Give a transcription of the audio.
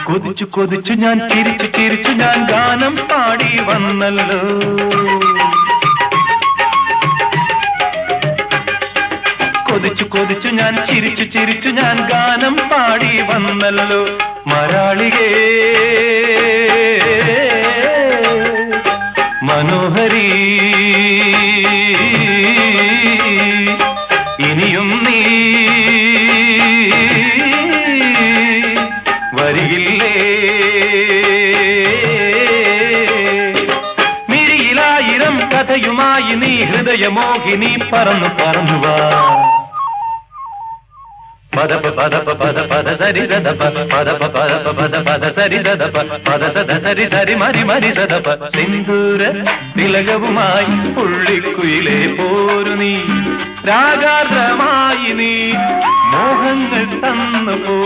കൊതിച്ചു കൊതിച്ചു ഞാൻ ചിരിച്ചു ചിരിച്ചു ഞാൻ ഗാനം പാടി വന്നല്ലോ. കൊതിച്ചു കൊതിച്ചു ഞാൻ ചിരിച്ചു ചിരിച്ചു ഞാൻ ഗാനം പാടി വന്നല്ലോ. മരാളികേ മനോഹരി ഇനിയും നീ വരികില്ലേ? മിഴിയിലായിരം കഥയുമായി നീ ഹൃദയമോഹിനി പറന്നു പറന്നുവാ. പദപ പദപ പദ പദ സരി സദപ പദപ പദപ പദ പദ സരി സദപ പദ സദ സരി സരി മരി മരി സദപ. സിന്ദൂര തിലകവുമായി പുള്ളിക്കുയിലേ പോരു നീ, രാഗാർദ്രമായി നീ മോഹങ്ങൾ തന്നു പോ.